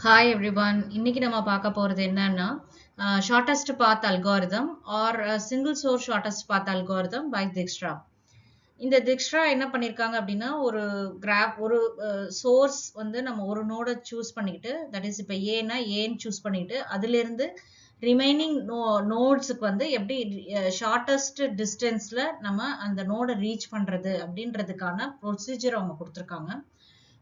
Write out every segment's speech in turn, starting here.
Hi everyone. இன்னைக்கு நம்ம பார்க்க போறது என்னன்னா shortest path algorithm or single source shortest path algorithm by Dijkstra. இந்த திக்ஸ்ட்ரா என்ன பண்ணியிருக்காங்க அப்படின்னா ஒரு சோர்ஸ் வந்து நம்ம ஒரு நோடை சூஸ் பண்ணிக்கிட்டு, தட் இஸ் இப்போ ஏன்னா ஏன்னு சூஸ் பண்ணிக்கிட்டு அதுல இருந்து ரிமைனிங் நோட்ஸுக்கு வந்து எப்படி ஷார்ட்டஸ்ட் டிஸ்டன்ஸ்ல நம்ம அந்த நோடை ரீச் பண்றது அப்படின்றதுக்கான ப்ரொசீஜர் அவங்க கொடுத்துருக்காங்க.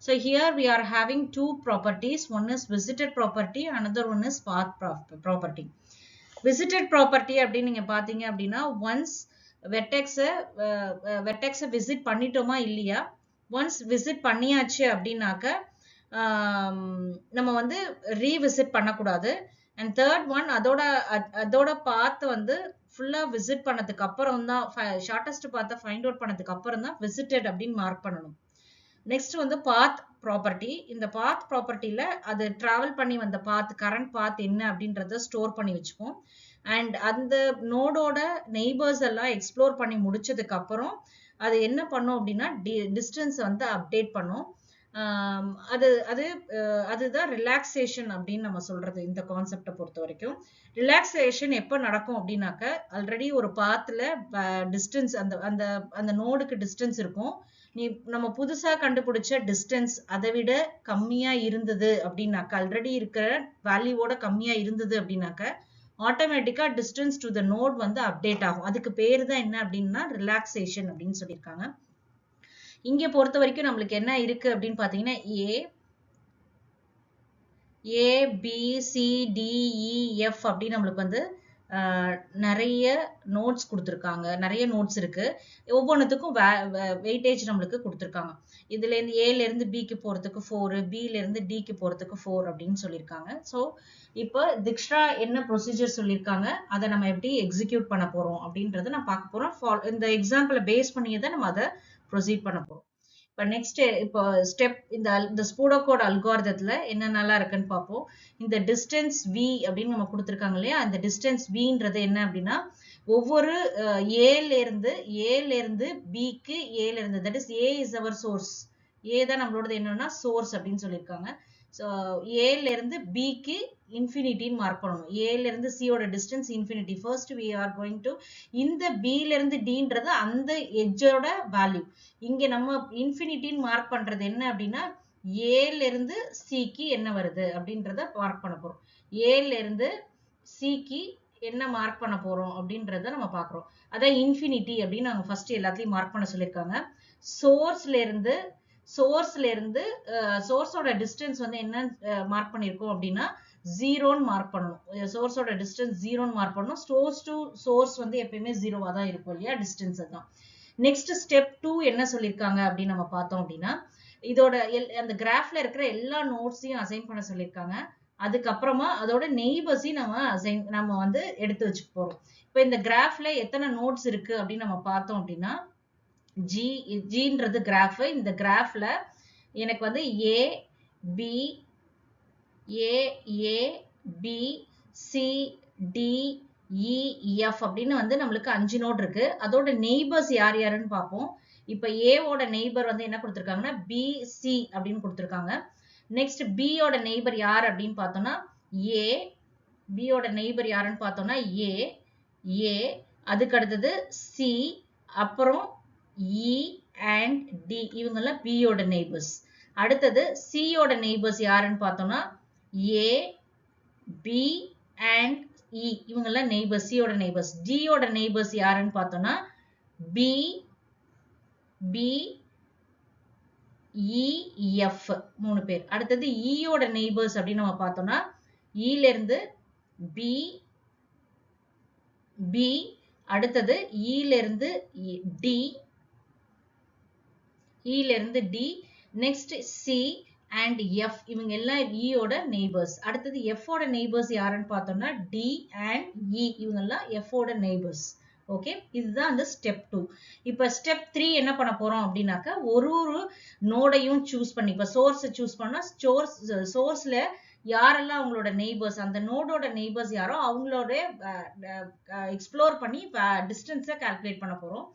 So here we are having two properties. One is visited property, another one is path property. Visited property அப்படின்னு நீங்க பாத்தீங்க அப்படின்னா once வெர்டெக்ஸ விசிட் பண்ணிட்டோமா இல்லையா, ஒன்ஸ் விசிட் பண்ணியாச்சு அப்படின்னாக்க நம்ம வந்து ரீவிசிட் பண்ணக்கூடாது. அண்ட் தேர்ட் ஒன் அதோட பாத் வந்து ஃபுல்லா விசிட் பண்ணதுக்கு அப்புறம் தான், ஷார்ட்டஸ்ட் பாத்தை ஃபைண்ட் அவுட் பண்ணதுக்கு அப்புறம் தான் விசிட்டட் அப்படின்னு மார்க் பண்ணணும். நெக்ஸ்ட் வந்து பாத் ப்ராப்பர்ட்டி. இந்த பாத் ப்ராப்பர்ட்டியில அது டிராவல் பண்ணி வந்த பாத், கரண்ட் பாத் என்ன அப்படின்றத ஸ்டோர் பண்ணி வச்சுப்போம். அண்ட் அந்த நோடோட நெய்பர்ஸ் எல்லாம் எக்ஸ்ப்ளோர் பண்ணி முடிச்சதுக்கு அப்புறம் அது என்ன பண்ணும் அப்படின்னா டிஸ்டன்ஸ் வந்து அப்டேட் பண்ணும். அதுதான் ரிலாக்ஸேஷன் அப்படின்னு நம்ம சொல்றது. இந்த கான்செப்டை பொறுத்த வரைக்கும் ரிலாக்ஸேஷன் எப்போ நடக்கும் அப்படின்னாக்க, ஆல்ரெடி ஒரு பாத்துல டிஸ்டன்ஸ் அந்த நோடுக்கு டிஸ்டன்ஸ் இருக்கும். நம்ம புதுசா கண்டுபிடிச்ச டிஸ்டன்ஸ் அதை விட கம்மியா இருந்தது அப்படின்னாக்க, ஆல்ரெடி இருக்கிற வேல்யூவோட கம்மியா இருந்தது அப்படின்னாக்க ஆட்டோமேட்டிக்கா டிஸ்டன்ஸ் டு த நோட் வந்து அப்டேட் ஆகும். அதுக்கு பேரு தான் என்ன அப்படின்னா ரிலாக்ஸேஷன் அப்படின்னு சொல்லியிருக்காங்க. இங்க பொறுத்த வரைக்கும் நம்மளுக்கு என்ன இருக்கு அப்படின்னு பாத்தீங்கன்னா, A B C D E F அப்படின்னு நம்மளுக்கு வந்து நிறைய நோட்ஸ் கொடுத்துருக்காங்க. நிறைய நோட்ஸ் இருக்கு. ஒவ்வொன்றுத்துக்கும் வெயிட்டேஜ் நம்மளுக்கு கொடுத்துருக்காங்க. இதுல இருந்து ஏல இருந்து பிக்கு போறதுக்கு 4, பில இருந்து டிக்கு போறதுக்கு 4 அப்படின்னு சொல்லியிருக்காங்க. ஸோ இப்போ திக்ஸ்ட்ரா என்ன ப்ரொசீஜர் சொல்லியிருக்காங்க, அதை நம்ம எப்படி எக்ஸிக்யூட் பண்ண போறோம் அப்படின்றத நான் பார்க்க போறோம். இந்த எக்ஸாம்பிளை பேஸ் பண்ணியே தான் நம்ம அதை ப்ரொசீட் பண்ண போறோம். இப்போ நெக்ஸ்ட் இப்போ ஸ்டெப் இந்த ஸ்பூடோகோட் அல்காரிதத்துல என்னென்னலாம் இருக்குன்னு பார்ப்போம். இந்த டிஸ்டன்ஸ் வி அப்படின்னு நம்ம கொடுத்துருக்காங்க இல்லையா, அந்த டிஸ்டன்ஸ் வின்றது என்ன அப்படின்னா, ஒவ்வொரு ஏல இருந்து பிக்கு ஏல இருந்து, that is A is our source. A தான் நம்மளோடது என்னன்னா சோர்ஸ் அப்படின்னு சொல்லியிருக்காங்க. ஸோ ஏல இருந்து பிக்கு இன்ஃபினிட்டின்னு மார்க் பண்ணணும். ஏல இருந்து சியோட distance infinity. First we are going to இந்த பில இருந்து டின்றது அந்த எட்ஜோட வேல்யூ. இங்க நம்ம இன்ஃபினிட்டின்னு மார்க் பண்றது என்ன அப்படின்னா, ஏல இருந்து சிக்கு என்ன வருது அப்படின்றத மார்க் பண்ண போறோம். ஏல இருந்து சிக்கு என்ன மார்க் பண்ண போறோம் அப்படின்றத நம்ம பாக்குறோம். அதான் இன்ஃபினிட்டி அப்படின்னு நாங்க ஃபர்ஸ்ட் எல்லாத்தையும் மார்க் பண்ண சொல்லியிருக்காங்க. சோர்ஸோட டிஸ்டன்ஸ் வந்து என்ன மார்க் பண்ணிருக்கோம் அப்படின்னா 0ன்னு மார்க் பண்ணணும். சோர்ஸோட டிஸ்டன்ஸ் 0ன்னு மார்க் பண்ணணும். சோர்ஸ் டு சோர்ஸ் வந்து எப்பயுமே 0வா தான் இருக்கும் இல்லையா, டிஸ்டன்ஸ் தான். நெக்ஸ்ட் ஸ்டெப் 2 என்ன சொல்லியிருக்காங்க அப்படின்னு நம்ம பார்த்தோம் அப்படின்னா, இதோட அந்த கிராஃப்ல இருக்கிற எல்லா நோட்ஸையும் அசைன் பண்ண சொல்லியிருக்காங்க. அதுக்கப்புறமா அதோட நெய்பர்ஸையும் நம்ம வந்து எடுத்து வச்சுக்க போறோம். இப்போ இந்த கிராஃப்ல எத்தனை நோட்ஸ் இருக்கு அப்படின்னு நம்ம பார்த்தோம் அப்படின்னா, ஜின்றது கிராஃப். இந்த கிராஃப்ல எனக்கு வந்து A B C D E F அப்படின்னு வந்து நம்மளுக்கு 5 நோட் இருக்கு. அதோட நெய்பர்ஸ் யார் யாருன்னு பார்ப்போம். இப்ப ஏவோட நெய்பர் வந்து என்ன கொடுத்துருக்காங்கன்னா பி சி அப்படின்னு கொடுத்துருக்காங்க. நெக்ஸ்ட் பியோட நெய்பர் யார் அப்படின்னு பார்த்தோம்னா ஏ. பியோட நெய்பர் யாருன்னு பார்த்தோம்னா ஏ. அதுக்கு அடுத்தது சி, அப்புறம் இ அண்ட் டி, இவங்கெல்லாம் பியோட நெய்பர்ஸ். அடுத்தது சியோட நெய்பர்ஸ் யாருன்னு பார்த்தோம்னா ஏ பி அண்ட் இ, இவங்கெல்லாம் நெய்பர்ஸ், சியோட நெய்பர்ஸ். டியோட நெய்பர்ஸ் யாருன்னு பார்த்தோம்னா பி இ எஃப், 3 பேர். அடுத்தது இயோட நெய்பர்ஸ் அப்படின்னு நம்ம பார்த்தோம்னா இல இருந்து பி, அடுத்தது இல இருந்து D, next C and F, இவங்க எல்லாம் இயோட நெய்பர்ஸ். அடுத்தது எஃப் ஓட நெய்பர்ஸ் யாருன்னு பார்த்தோம்னா டி அண்ட் இ, இவங்க எல்லாம் எஃப் ஓட நெய்பர்ஸ். ஓகே, இதுதான் அந்த ஸ்டெப் 2. இப்ப ஸ்டெப் 3 என்ன பண்ண போறோம் அப்படின்னாக்க, ஒரு நோடையும் சூஸ் பண்ணி, இப்ப சோர்ஸ் சூஸ் பண்ணா சோர்ஸ்ல யாரெல்லாம் அவங்களோட நெய்பர்ஸ், அந்த நோடோட நெய்பர்ஸ் யாரோ அவங்களோட எக்ஸ்ப்ளோர் பண்ணி டிஸ்டன்ஸை கால்குலேட் பண்ண போறோம்.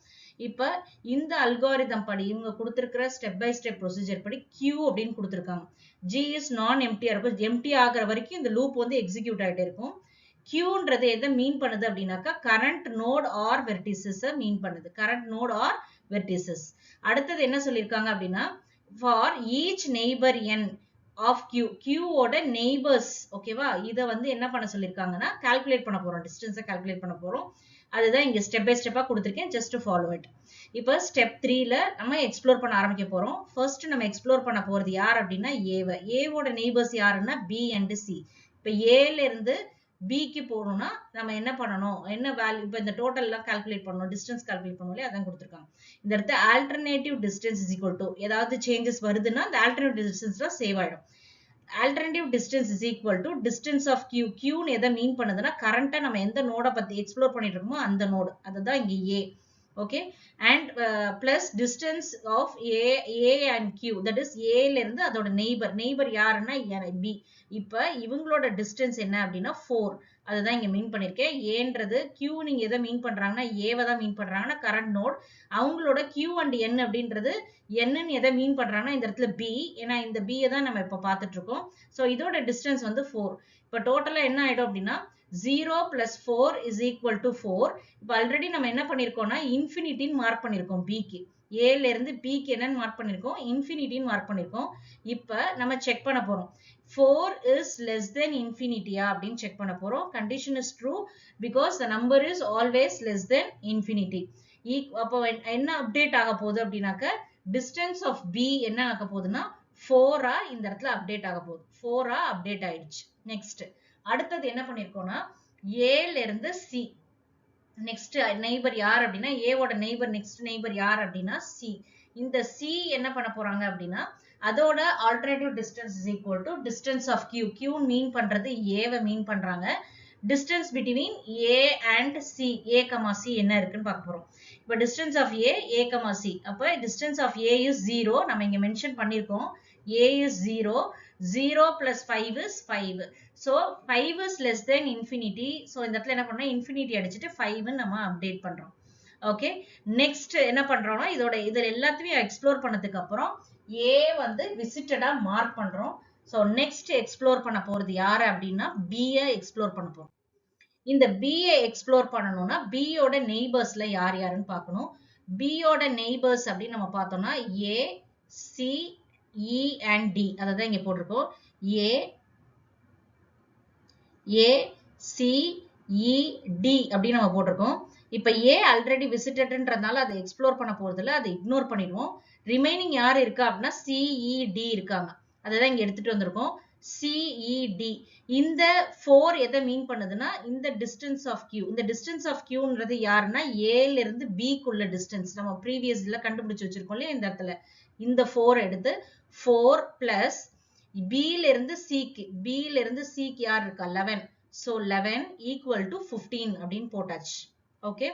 இப்ப இந்த அல்காரிதம் படி இவங்க கொடுத்திருக்கிற ஸ்டெப் பை ஸ்டெப் ப்ரொசீஜர் படி Q அப்படின்னு கொடுத்திருக்காங்க. G இஸ் நான் எம்டியா இருக்கும். எம்டி ஆகிற வரைக்கும் இந்த லூப் வந்து எக்ஸிக்யூட் ஆகிட்டே இருக்கும். Qன்றது எதை மீன் பண்ணுது அப்படின்னாக்கா current node or vertices mean பண்ணுது. Current node or vertices. அடுத்தது என்ன சொல்லியிருக்காங்க அப்படின்னா for each neighbour n of Q, Qவோட நெய்பர்ஸ், ஓகேவா, இதை வந்து என்ன பண்ண சொல்லியிருக்காங்கன்னா கால்குலேட் பண்ண போறோம், டிஸ்டன்ஸை கால்குலேட் பண்ண போறோம். அதுதான் இங்க ஸ்டெப் பை ஸ்டெப்பா கொடுத்துருக்கேன், ஜஸ்ட் ஃபாலோ இட். இப்போ ஸ்டெப் 3ல நம்ம எக்ஸ்ப்ளோர் பண்ண ஆரம்பிக்க போறோம். ஃபர்ஸ்ட் நம்ம எக்ஸ்ப்ளோர் பண்ண போறது யார் அப்படின்னா ஏவோட நெய்பர்ஸ் யாருன்னா B அண்ட் C. இப்போ ஏல இருந்து பிக்கு போகணும்னா நம்ம என்ன பண்ணணும், என்ன வேல்யூ, இப்போ இந்த டோட்டல் எல்லாம் கால்குலேட் பண்ணணும், டிஸ்டன்ஸ் கால்குலேட் பண்ணணும், அதான் கொடுத்துருக்காங்க. இந்த இடத்துல alternative distance is equal to ஏதாவது சேஞ்சஸ் வருதுன்னா அந்த ஆல்டர்னேட்டிவ் டிஸ்டன்ஸ் தான் சேவ் ஆயிடும். Alternative distance is equal to distance of Q. Qன்னு எதை மீன் பண்ணுதுன்னா கரண்டா நம்ம எந்த நோட பத்தி எக்ஸ்ப்ளோர் பண்ணிட்டு இருக்கோமோ அந்த நோடு, அதுதான் இங்க A. Okay, and plus distance of A and Q, that is A ல இருந்து அதோட நெய்பர் யாருன்னா B. இப்ப இவங்களோட டிஸ்டன்ஸ் என்ன அப்படின்னா 4. அதுதான் இங்க மீன் பண்ணிருக்கேன். ஏன்றது Q நீங்க எதை மீன் பண்றாங்கன்னா ஏவை தான் மீன் பண்றாங்கன்னா கரண்ட் நோட். அவங்களோட Q and N அப்படின்றது என்னன்னு எதை மீன் பண்றாங்கன்னா இந்த இடத்துல B, ஏன்னா இந்த B தான் நம்ம இப்ப பார்த்துட்டு இருக்கோம். ஸோ இதோட டிஸ்டன்ஸ் வந்து 4. இப்ப டோட்டலா என்ன ஆயிடும் அப்படின்னா 0 plus 4 is equal to 4. இப்போ ஆல்ரெடி நம்ம என்ன பண்ணிருக்கோம்னா இன்ஃபினிட்டின்னு மார்க் பண்ணிருக்கோம் பிக்கு. ஏல இருந்து பிக்கு என்னன்னு மார்க் பண்ணிருக்கோம், இன்ஃபினிட்டின்னு மார்க் பண்ணிருக்கோம். இப்போ நம்ம செக் பண்ண போறோம் 4 is less than infinity-யா அப்படின்னு செக் பண்ண போறோம். Condition is true because the number is always less than infinity. அப்போ என்ன அப்டேட் ஆக போகுது அப்படின்னாக்க டிஸ்டன்ஸ் ஆஃப் B என்ன ஆக போகுதுன்னா 4-ஆ இந்த இடத்துல அப்டேட் ஆக போகுது. 4-ஆ அப்டேட் ஆயிடுச்சு. நெக்ஸ்ட் அடுத்தது என்ன பண்ணிருக்கோம்னா ஏல இருந்து C. நெக்ஸ்ட் நெய்பர் யார் அப்படின்னா ஏவோட நெய்பர், நெக்ஸ்ட் நெய்பர் யார் அப்படின்னா C. இந்த C என்ன பண்ண போறாங்க அப்படின்னா அதோட alternative distance is equal to distance of Q. Q mean பண்றது ஏவை மீன் பண்றாங்க. Distance between A and C, A, C என்ன இருக்குன்னு பார்க்க போறோம். இப்போ டிஸ்டன்ஸ் ஆஃப் A, C. அப்போ டிஸ்டன்ஸ் ஆஃப் A is 0. நம்ம இங்க மென்ஷன் பண்ணிருக்கோம். A is 0. 0 plus 5 is 5. So 5 is less than infinity. So இந்த இடத்துல என்ன பண்ணோம், infinity அடிச்சுட்டு 5 நம்ம அப்டேட் பண்றோம். ஓகே, நெக்ஸ்ட் என்ன பண்றோம்னா இதில் எல்லாத்தையும் எக்ஸ்ப்ளோர் பண்ணதுக்கு அப்புறம் A வந்து விசிட்டடா மார்க் பண்றோம். ஸோ நெக்ஸ்ட் எக்ஸ்ப்ளோர் பண்ண போறது யாரு அப்படின்னா B-யை எக்ஸ்ப்ளோர் பண்ண போறோம். இந்த B-யை எக்ஸ்ப்ளோர் பண்ணணும்னா B-யோட நெய்பர்ஸ்ல யார் யாருன்னு பார்க்கணும். B-யோட நெய்பர்ஸ் அப்படின்னு நம்ம பார்த்தோம்னா A, C, E and D. அதான் இங்க போட்டிருக்கோம். A, C, E, D அப்படின்னு நம்ம போட்டிருக்கோம். இப்ப A ஆல்ரெடி விசிட்டட்ன்றதுனால அதை எக்ஸ்ப்ளோர் பண்ண போறது இல்ல, அதை இக்னோர் பண்ணிடுவோம். ரிமைனிங் யார் இருக்கா அப்படின்னா C, E, D இருக்காங்க. அதான் இங்க எடுத்துட்டு வந்திருக்கோம். C, E, D. இந்த 4 எதை மீன் பண்ணுதுன்னா இந்த டிஸ்டன்ஸ் ஆஃப் Q. இந்த டிஸ்டன்ஸ் ஆஃப் Qன்றது யாருன்னா ஏல இருந்து B-க்குள்ள டிஸ்டன்ஸ். நம்ம ப்ரீவியஸ்ல கண்டுபிடிச்சு வச்சிருக்கோம் இல்லையா, இந்த இடத்துல இந்த 4 எடுத்து 4 plus B-ல இருந்து C-க்கு யார் இருக்கா 11. So 11 equal to 15 அப்படின்னு போட்டாச்சு. ஓகே,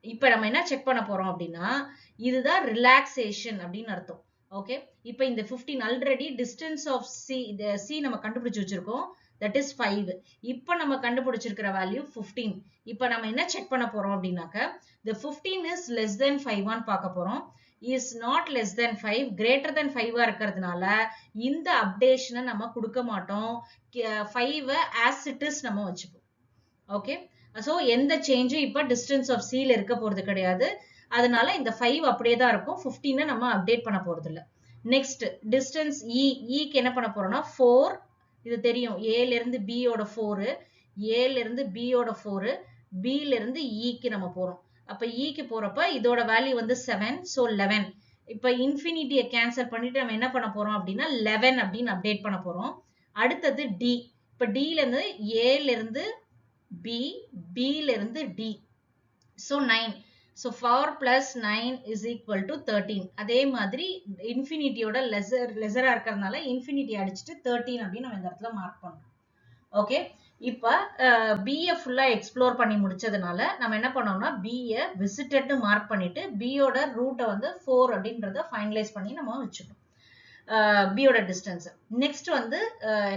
இப்ப நம்ம என்ன செக் பண்ண போறோம் அப்படின்னா இதுதான் ரிலாக்ஸேஷன் அப்படின்னு அர்த்தம். ஓகே, இப்ப இந்த 15 ஆல்ரெடி டிஸ்டன்ஸ் ஆஃப் C நம்ம கண்டுபிடிச்சு வச்சிருக்கோம், தட் இஸ் 5. இப்ப நம்ம கண்டுபிடிச்சிருக்கிற வேல்யூ 15. இப்ப நம்ம என்ன செக் பண்ண போறோம் அப்படின்னாக்க the 15 is less than 5 பார்க்க போறோம். is not less than 5, greater than 5 இருக்கிறதுனால இந்த அப்டேஷனை நம்ம கொடுக்க மாட்டோம். 5 as it is நம்ம வச்சுப்போம். ஓகே, சோ எந்த சேஞ்சும் இப்ப டிஸ்டன்ஸ் ஆஃப் C-ல இருக்க போறது கிடையாது. அதனால இந்த 5 அப்படியே தான் இருக்கும். 15 நம்ம அப்டேட் பண்ண போறது இல்ல. நெக்ஸ்ட் டிஸ்டன்ஸ் E-க்கு என்ன பண்ண போறோம்னா 4. இது தெரியும், A-ல இருந்து B-யோட 4, A-ல இருந்து B-யோட 4, B-ல இருந்து E-க்கு நம்ம போறோம். அப்ப E-க்கு போறப்ப இதோட வேல்யூ வந்து 7. சோ 11. இப்ப இன்ஃபினிட்டியை கேன்சல் பண்ணிட்டு நம்ம என்ன பண்ண போறோம் அப்படின்னா 11 அப்படின்னு அப்டேட் பண்ண போறோம். அடுத்தது D. இப்ப D-ல இருந்து A-ல இருந்து B, B-ல இருந்து D. So 9. So 4 plus 9 is equal to 13. அதே மாதிரி இன்ஃபினிட்டியோட லெசரா இருக்கிறதுனால இன்ஃபினிட்டி அடிச்சுட்டு 13 அப்படின்னு நம்ம இந்த இடத்துல மார்க் பண்றோம். ஓகே, இப்ப B-யை ஃபுல்லா எக்ஸ்ப்ளோர் பண்ணி முடிச்சதுனால நம்ம என்ன பண்ணோம்னா B-யை விசிட்டட்னு மார்க் பண்ணிட்டு B-யோட ரூட்டை வந்து 4 அப்படின்றத ஃபைனலைஸ் பண்ணி நம்ம வச்சுக்கணும். B ஓட டிஸ்டன்ஸ். நெக்ஸ்ட் வந்து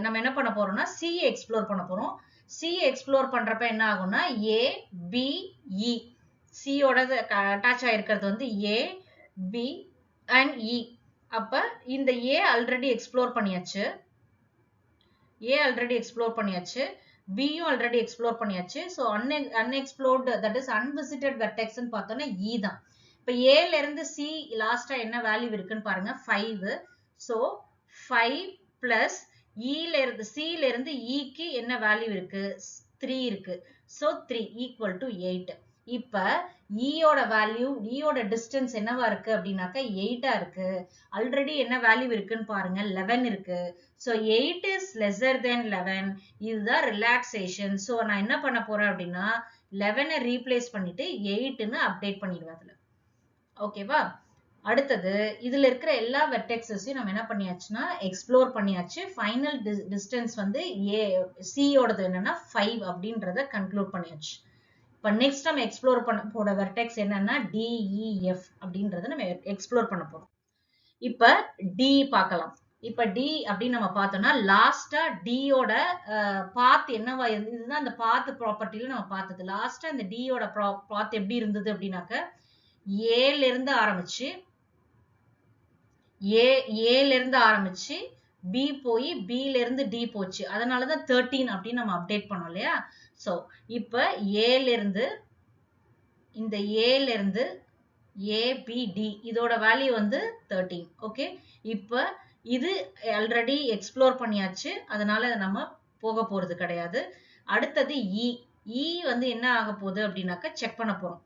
நம்ம என்ன பண்ண போறோம்னா C எக்ஸ்ப்ளோர் பண்ண போறோம். C எக்ஸ்ப்ளோர் பண்றப்ப என்ன ஆகும்னா A B E, C ஓட அட்டாச் ஆயிருக்கிறது வந்து A B and E. அப்ப இந்த A ஆல்ரெடி எக்ஸ்ப்ளோர் பண்ணியாச்சு, A ஆல்ரெடி எக்ஸ்ப்ளோர் பண்ணியாச்சு, B யும் ஆல்ரெடி எக்ஸ்ப்ளோர் பண்ணியாச்சு. So unexplored that is unvisited வெர்டெக்ஸ்ன்னு பார்த்தோம்னா E தான். இப்போ ஏல இருந்து C லாஸ்டா என்ன வேல்யூ இருக்குன்னு பாருங்க 5. ஸோ 5 பிளஸ் E ல இருந்து C ல இருந்து E க்கு என்ன வேல்யூ இருக்கு 3 இருக்கு. So 3 equal to 8. இப்ப E ஓட வேல்யூ E ஓட டிஸ்டன்ஸ் என்னவா இருக்கு அப்படின்னாக்க 8 இருக்கு. ஆல்ரெடி என்ன வேல்யூ இருக்குன்னு பாருங்க 11 இருக்கு. ஸோ 8 இஸ் லெஸர் தென் 11. இதுதான் ரிலாக்ஸேஷன். ஸோ நான் என்ன பண்ண போறேன் அப்படின்னா 11 ரீப்ளேஸ் பண்ணிட்டு 8ன்னு அப்டேட் பண்ணிடுவேன் அதுல. ஓகேவா? அடுத்தது இதுல இருக்கிற எல்லா வெர்டெக்ஸஸையும் நம்ம என்ன பண்ணியாச்சுன்னா எக்ஸ்ப்ளோர் பண்ணியாச்சு. ஃபைனல் டிஸ்டன்ஸ் வந்து C ஓடது என்னன்னா 5 அப்படின்றத கன்க்ளூட் பண்ணியாச்சு. இப்போ நெக்ஸ்ட் நம்ம எக்ஸ்ப்ளோர் பண்ண போற வெர்டெக்ஸ் என்னன்னா DEF அப்படின்றத நம்ம எக்ஸ்ப்ளோர் பண்ண போறோம். இப்ப D பார்க்கலாம். இப்ப D அப்படின்னு நம்ம பார்த்தோம்னா லாஸ்டா D யோட பாத் என்னவா இருந்தது, இதுதான் அந்த பாத் ப்ராப்பர்ட்டில நம்ம பார்த்தது. லாஸ்டா இந்த D யோட பாத் எப்படி இருந்தது அப்படின்னாக்க ஏல இருந்து ஆரம்பிச்சு ஏல இருந்து ஆரம்பிச்சு B போய் B ல இருந்து D போச்சு. அதனாலதான் 13 அப்படின்னு நம்ம அப்டேட் பண்ணோம் இல்லையா? சோ இப்ப ஏல இருந்து இந்த ஏல இருந்து ABD இதோட வேல்யூ வந்து 13. ஓகே, இப்ப இது ஆல்ரெடி எக்ஸ்ப்ளோர் பண்ணியாச்சு, அதனால நம்ம போக போறது கிடையாது. அடுத்தது E வந்து என்ன ஆக போகுது அப்படின்னாக்க செக் பண்ண போறோம்.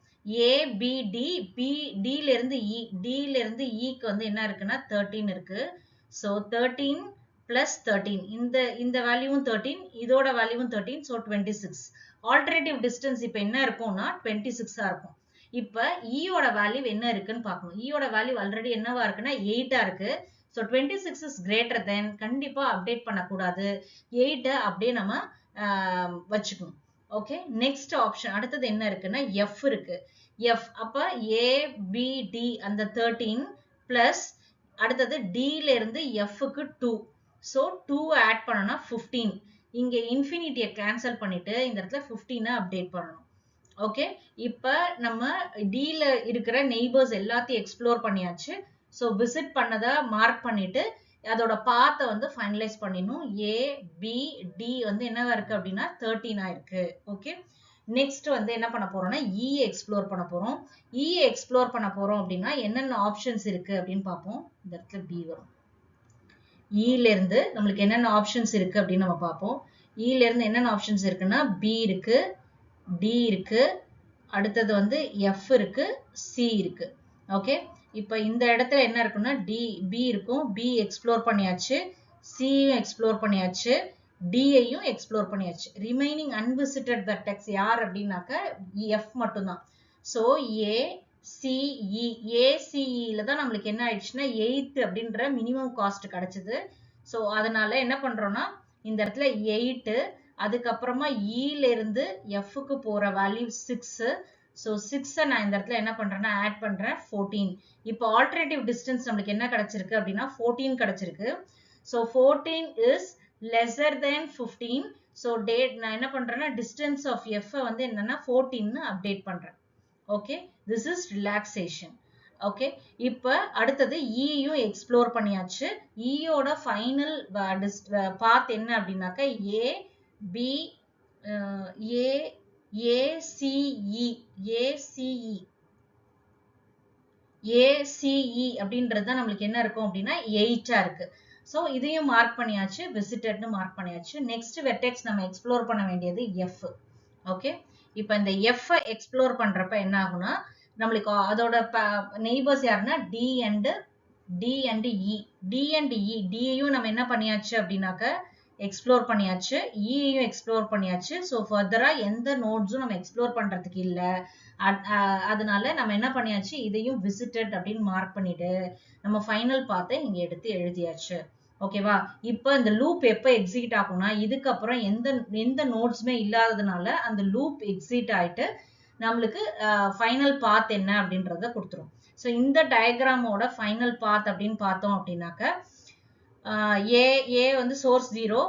ABD D ல இருந்து D ல இருந்து Eக்கு வந்து என்ன இருக்குன்னா 13 இருக்கு. ஸோ 13 பிளஸ் 13 இந்த வேல்யூவும் 13, இதோட வேல்யூவும் 13. ஸோ 26. ஆல்டர்னேட்டிவ் டிஸ்டன்ஸ் இப்ப என்ன இருக்கும்னா 26 இருக்கும். இப்ப ஈயோட வேல்யூ என்ன இருக்குன்னு பார்க்கணும். ஈயோட வேல்யூ ஆல்ரெடி என்னவா இருக்குன்னா 8 இருக்கு. ஸோ 26 இஸ் கிரேட்டர் தென், கண்டிப்பா அப்டேட் பண்ணக்கூடாது, 8 அப்படியே நம்ம வச்சுக்கணும். ஓகே, நெக்ஸ்ட் ஆப்ஷன் அடுத்தது என்ன இருக்குன்னா F இருக்கு. F அப்ப ABD அந்த 13 பிளஸ் அடுத்தது D ல இருந்து Fக்கு 2. ஸோ 2 ஆட் பண்ணனா 15. இங்க இன்ஃபினிட்டியை கேன்சல் பண்ணிட்டு இந்த இடத்துல 15 அப்டேட் பண்ணணும். ஓகே, இப்ப நம்ம D ல இருக்கிற நெய்பர்ஸ் எல்லாத்தையும் எக்ஸ்ப்ளோர் பண்ணியாச்சு. ஸோ விசிட் பண்ணதை மார்க் பண்ணிட்டு அதோட பாத்தை வந்து ஃபைனலைஸ் பண்ணிடணும். ABD வந்து என்னவா இருக்கு அப்படின்னா 13 இருக்கு. ஓகே, நெக்ஸ்ட் வந்து என்ன பண்ண போறோம்னா E எக்ஸ்ப்ளோர் பண்ண போறோம். E எக்ஸ்ப்ளோர் பண்ண போறோம் அப்படின்னா என்னென்ன ஆப்ஷன்ஸ் இருக்கு அப்படின்னு பார்ப்போம். இந்த இடத்துல B வரும். E ல இருந்து நம்மளுக்கு என்னென்ன ஆப்ஷன்ஸ் இருக்கு அப்படின்னு நம்ம பார்ப்போம். E ல இருந்து என்னென்ன ஆப்ஷன்ஸ் இருக்குன்னா B இருக்கு, D இருக்கு, அடுத்தது வந்து F இருக்கு, C இருக்கு. ஓகே, இப்போ இந்த இடத்துல என்ன இருக்குன்னா B இருக்கும். B எக்ஸ்ப்ளோர் பண்ணியாச்சு, C-யும் எக்ஸ்ப்ளோர் பண்ணியாச்சு, D-ஐயும் எக்ஸ்ப்ளோர் பண்ணியாச்சு. ரிமைனிங் அன்விசிட்டட் வெர்டெக்ஸ் யார் அப்படின்னாக்க F மட்டும்தான். ஸோ ACEல தான் நம்மளுக்கு என்ன ஆயிடுச்சுன்னா 8 அப்படின்ற மினிமம் காஸ்ட் கிடைச்சது. ஸோ அதனால என்ன பண்றோம்னா இந்த இடத்துல 8, அதுக்கப்புறமா E ல இருந்து Fக்கு போற வேல்யூ 6. ஸோ 6 நான் இந்த இடத்துல என்ன பண்றேன்னா ஆட் பண்றேன் 14. இப்போ ஆல்டர்னேட்டிவ் டிஸ்டன்ஸ் நம்மளுக்கு என்ன கிடைச்சிருக்கு அப்படின்னா 14 கிடைச்சிருக்கு. So 14 is lesser then 15. So நான் என்ன பண்றேன்னா டிஸ்டன்ஸ் ஆஃப் F வந்து என்னன்னா 14ன்னு அப்டேட் பண்றேன். Okay, this is relaxation. Okay, இப்ப அடுத்தது ஈயும் எக்ஸ்ப்ளோர் பண்ணியாச்சு. ஈயோட ஃபைனல் பாத் என்ன அப்படின்னாக்க ACE அப்படின்றது தான் நம்மளுக்கு என்ன இருக்கும் அப்படின்னா 8 இருக்கு. ஸோ இதையும் மார்க் பண்ணியாச்சு, விசிட்டட்னு மார்க் பண்ணியாச்சு. நெக்ஸ்ட் வெர்டெக்ஸ் நம்ம எக்ஸ்ப்ளோர் பண்ண வேண்டியது F. ஓகே, இப்போ இந்த F எக்ஸ்ப்ளோர் பண்றப்ப என்ன ஆகும்னா நம்மளுக்கு அதோட நெய்பர்ஸ் யாருன்னா D and E. D-யையும் நம்ம என்ன பண்ணியாச்சு அப்படின்னாக்க எக்ஸ்ப்ளோர் பண்ணியாச்சு, E-யையும் எக்ஸ்ப்ளோர் பண்ணியாச்சு. ஸோ ஃபர்தரா எந்த நோட்ஸும் நம்ம எக்ஸ்ப்ளோர் பண்றதுக்கு இல்லை. அதனால நம்ம என்ன பண்ணியாச்சு, இதையும் விசிட்டட் அப்படின்னு மார்க் பண்ணிட்டு நம்ம ஃபைனல் பாத்தை இங்க எடுத்து எழுதியாச்சு. ஓகேவா, இப்போ இந்த லூப் எப்ப எக்ஸிக்யூட் ஆகும்னா இதுக்கப்புறம் எந்த நோட்ஸுமே இல்லாததுனால அந்த லூப் எக்ஸிட் ஆயிட்டு நம்மளுக்கு ஃபைனல் பாத் என்ன அப்படின்றத கொடுத்துரும். ஸோ இந்த டயக்ராமோட ஃபைனல் பாத் அப்படின்னு பார்த்தோம் அப்படின்னாக்க ஏ ஏ வந்து சோர்ஸ் 0,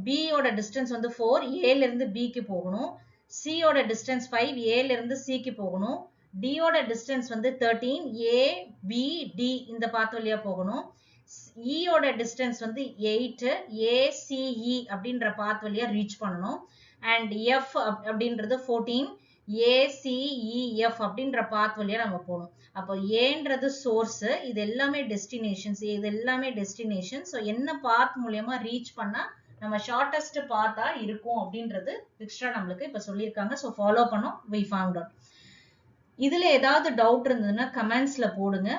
B ஓட டிஸ்டன்ஸ் வந்து 4, A ல இருந்து B க்கு போகணும். C ஓட டிஸ்டன்ஸ் 5, A ல இருந்து C க்கு போகணும். D ஓட டிஸ்டன்ஸ் வந்து 13, A, B, D இந்த பாத் வழியா போகணும். E ஓட டிஸ்டன்ஸ் வந்து 8, A, C, E அப்படின்ற பாத் வழியா ரீச் பண்ணணும். அண்ட் F அப்படின்றது 14, A, C, E, F அப்படின்ற பாத் வழியா நம்ம போகணும். அப்போ ஏன்றது சோர்ஸ், இது எல்லாமே டெஸ்டினேஷன்ஸ், இது எல்லாமே டெஸ்டினேஷன். ஸோ என்ன பாத் மூலியமா ரீச் பண்ணா நம்ம ஷார்டஸ்ட் பாத்தா இருக்கும் அப்படின்றது எக்ஸ்ட்ரா நம்மளுக்கு இப்ப சொல்லியிருக்காங்க. ஸோ ஃபாலோ பண்ணோம், we found out. இதுல ஏதாவது டவுட் இருந்ததுன்னா கமெண்ட்ஸ்ல போடுங்க,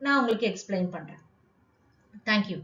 நான் உங்களுக்கு எக்ஸ்பிளைன் பண்றேன். தேங்க்யூ.